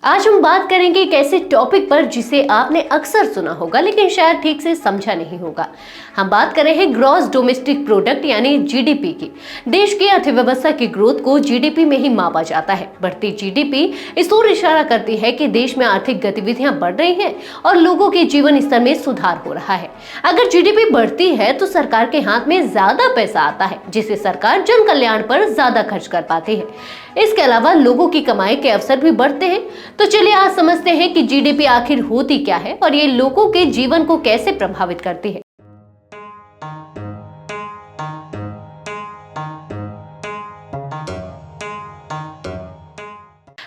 आज हम बात करेंगे एक ऐसे टॉपिक पर जिसे आपने अक्सर सुना होगा लेकिन शायद ठीक से समझा नहीं होगा। हम बात कर रहे हैं ग्रॉस डोमेस्टिक प्रोडक्ट यानी जीडीपी की। देश की अर्थव्यवस्था की ग्रोथ को जीडीपी में ही मापा जाता है। बढ़ती जीडीपी इस ओर इशारा करती है कि देश में आर्थिक गतिविधियां बढ़ रही हैं और लोगों के जीवन स्तर में सुधार हो रहा है। अगर जीडीपी बढ़ती है तो सरकार के हाथ में ज्यादा पैसा आता है, जिसे सरकार जन कल्याण पर ज्यादा खर्च कर पाती है। इसके अलावा लोगों की कमाई के अवसर भी बढ़ते हैं। तो चलिए आज समझते हैं कि जीडीपी आखिर होती क्या है और ये लोगों के जीवन को कैसे प्रभावित करती है।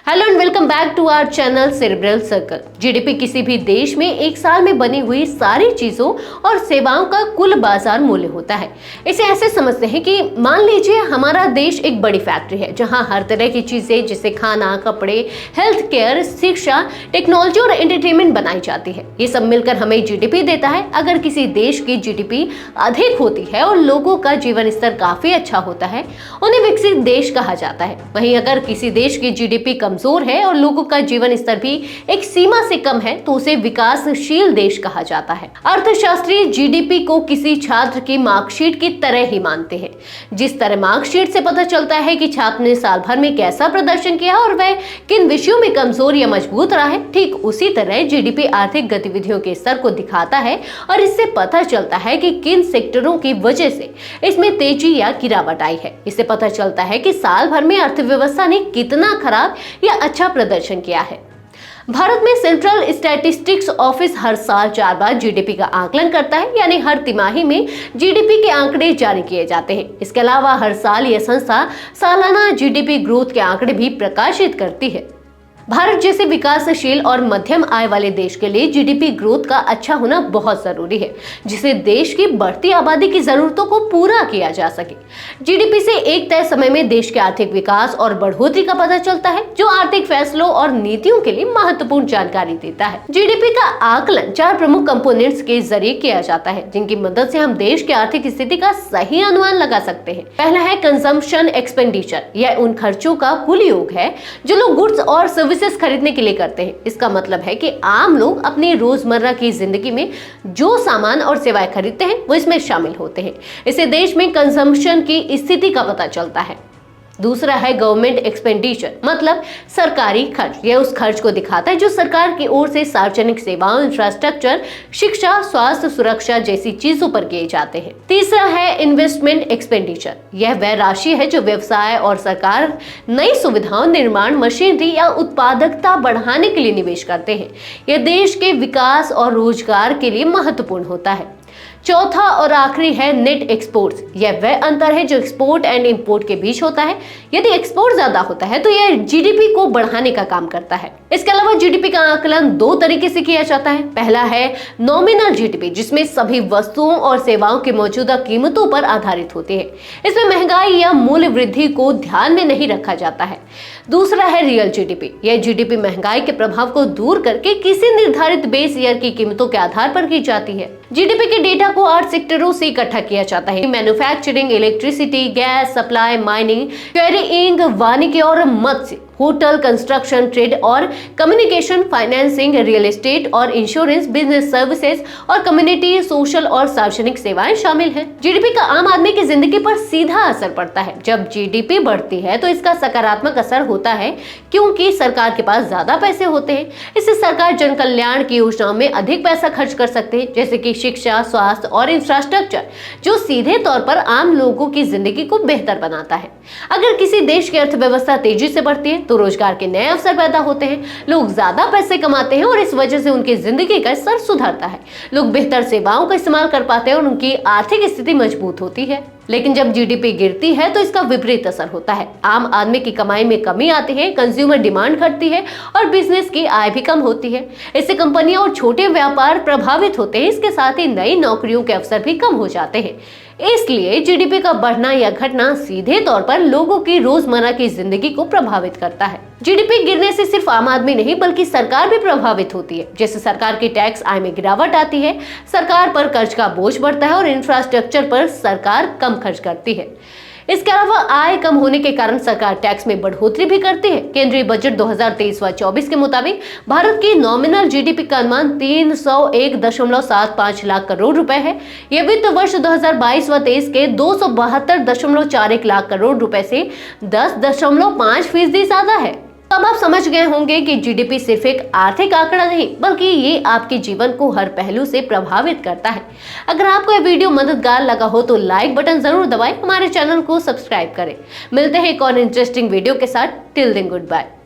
Hello and welcome back to our channel cerebral circle. GDP किसी भी देश में एक साल में बनी हुई सारी चीजों और सेवाओं का कुल बाजार मूल्य होता है। इसे ऐसे समझते हैं कि मान लीजिए हमारा देश एक बड़ी फैक्ट्री है जहां हर तरह की चीजें जैसे खाना, कपड़े, हेल्थ केयर, शिक्षा, टेक्नोलॉजी और एंटरटेनमेंट बनाई जाती है। ये सब मिलकर हमें जीडीपी देता है। अगर किसी देश की जीडीपी अधिक होती है और लोगों का जीवन स्तर काफी अच्छा होता है, उन्हें विकसित देश कहा जाता है। वहीं अगर किसी देश की जीडीपी कमजोर है और लोगों का जीवन स्तर भी एक सीमा से कम है तो उसे विकासशील देश कहा जाता है। अर्थशास्त्री जीडीपी को किसी छात्र की मार्कशीट की तरह ही मानते हैं। जिस तरह मार्कशीट से पता चलता है कि छात्र ने साल भर में कैसा प्रदर्शन किया और वह किन विषयों में कमजोर या मजबूत रहा है, ठीक उसी तरह जीडीपी आर्थिक गतिविधियों के स्तर को दिखाता है और इससे पता चलता है कि किन सेक्टरों की वजह से इसमें तेजी या गिरावट आई है। इससे पता चलता है कि साल भर में अर्थव्यवस्था ने कितना खराब या अच्छा प्रदर्शन किया है। भारत में सेंट्रल स्टैटिस्टिक्स ऑफिस हर साल 4 बार जीडीपी का आकलन करता है, यानी हर तिमाही में जीडीपी के आंकड़े जारी किए जाते हैं। इसके अलावा हर साल यह संस्था सालाना जीडीपी ग्रोथ के आंकड़े भी प्रकाशित करती है। भारत जैसे विकासशील और मध्यम आय वाले देश के लिए जीडीपी ग्रोथ का अच्छा होना बहुत जरूरी है, जिससे देश की बढ़ती आबादी की जरूरतों को पूरा किया जा सके। जीडीपी से एक तय समय में देश के आर्थिक विकास और बढ़ोतरी का पता चलता है, जो आर्थिक फैसलों और नीतियों के लिए महत्वपूर्ण जानकारी देता है। जीडीपी का आकलन 4 प्रमुख कंपोनेंट्स के जरिए किया जाता है, जिनकी मदद से हम देश की आर्थिक स्थिति का सही अनुमान लगा सकते हैं। पहला है कंजम्पशन एक्सपेंडिचर। यह उन खर्चों का कुल योग है जो लोग गुड्स और सर्विसेज खरीदने के लिए करते हैं। इसका मतलब है कि आम लोग अपनी रोजमर्रा की जिंदगी में जो सामान और सेवाएं खरीदते हैं वो इसमें शामिल होते हैं। इससे देश में कंजम्पशन की स्थिति का पता चलता है। दूसरा है गवर्नमेंट एक्सपेंडिचर, मतलब सरकारी खर्च। यह उस खर्च को दिखाता है जो सरकार की ओर से सार्वजनिक सेवाओं, इंफ्रास्ट्रक्चर, शिक्षा, स्वास्थ्य, सुरक्षा जैसी चीजों पर किए जाते हैं। तीसरा है इन्वेस्टमेंट एक्सपेंडिचर। यह वह राशि है जो व्यवसाय और सरकार नई सुविधाओं, निर्माण, मशीनरी या उत्पादकता बढ़ाने के लिए निवेश करते हैं। यह देश के विकास और रोजगार के लिए महत्वपूर्ण होता है। चौथा और आखिरी है नेट एक्सपोर्ट्स। यह वह अंतर है जो एक्सपोर्ट एंड इंपोर्ट के बीच होता है। यदि एक्सपोर्ट ज्यादा होता है तो यह जीडीपी को बढ़ाने का काम करता है। इसके अलावा जीडीपी का आकलन 2 तरीके से किया जाता है। पहला है नॉमिनल जीडीपी, जिसमें सभी वस्तुओं और सेवाओं की मौजूदा कीमतों पर आधारित होती है। इसमें महंगाई या मूल्य वृद्धि को ध्यान में नहीं रखा जाता है। दूसरा है रियल जीडीपी। यह जीडीपी महंगाई के प्रभाव को दूर करके किसी निर्धारित बेस ईयर की कीमतों के आधार पर की जाती है। जीडीपी के डेटा को 8 सेक्टरों से इकट्ठा किया जाता है। Manufacturing, electricity, gas supply, mining, quarrying, वानिकी और मत्स्य, होटल, कंस्ट्रक्शन, ट्रेड और कम्युनिकेशन, फाइनेंसिंग, रियल एस्टेट और इंश्योरेंस, बिजनेस सर्विसेज और कम्युनिटी, सोशल और सार्वजनिक सेवाएं शामिल हैं। जीडीपी का आम आदमी की जिंदगी पर सीधा असर पड़ता है। जब जीडीपी बढ़ती है तो इसका सकारात्मक असर होता है, क्योंकि सरकार के पास ज्यादा पैसे होते हैं। इससे सरकार जन कल्याण की योजनाओं में अधिक पैसा खर्च कर सकते हैं, जैसे कि शिक्षा, स्वास्थ्य और इंफ्रास्ट्रक्चर, जो सीधे तौर पर आम लोगों की जिंदगी को बेहतर बनाता है। अगर किसी देश की अर्थव्यवस्था तेजी से बढ़ती है तो रोजगार के नए अवसर पैदा होते हैं, लोग ज्यादा पैसे कमाते हैं और इस वजह से उनकी जिंदगी का स्तर सुधरता है। लोग बेहतर सेवाओं का इस्तेमाल कर पाते हैं और उनकी आर्थिक स्थिति मजबूत होती है। लेकिन जब जीडीपी गिरती है तो इसका विपरीत असर होता है। आम आदमी की कमाई में कमी आती है, कंज्यूमर डिमांड घटती है और बिजनेस की आय भी कम होती है। इससे कंपनियां और छोटे व्यापार प्रभावित होते हैं। इसके साथ ही नई नौकरियों के अवसर भी कम हो जाते हैं। इसलिए जीडीपी का बढ़ना या घटना सीधे तौर पर लोगों की रोजमर्रा की जिंदगी को प्रभावित करता है। जीडीपी गिरने से सिर्फ आम आदमी नहीं बल्कि सरकार भी प्रभावित होती है। जैसे सरकार की टैक्स आय में गिरावट आती है, सरकार पर कर्ज का बोझ बढ़ता है और इंफ्रास्ट्रक्चर पर सरकार कम खर्च करती है। इसके अलावा आय कम होने के कारण सरकार टैक्स में बढ़ोतरी भी करती है। केंद्रीय बजट 2023-24 के मुताबिक भारत की नॉमिनल जीडीपी का अनुमान 301.75 लाख करोड़ रुपए है। यह वित्त वर्ष 2022 व 23 के 272.41 लाख करोड़ रुपए से 10.5% ज्यादा है। अब आप समझ गए होंगे कि जीडीपी सिर्फ एक आर्थिक आंकड़ा नहीं, बल्कि ये आपके जीवन को हर पहलू से प्रभावित करता है। अगर आपको यह वीडियो मददगार लगा हो तो लाइक बटन जरूर दबाएं, हमारे चैनल को सब्सक्राइब करें। मिलते हैं एक और इंटरेस्टिंग वीडियो के साथ। Till then good bye.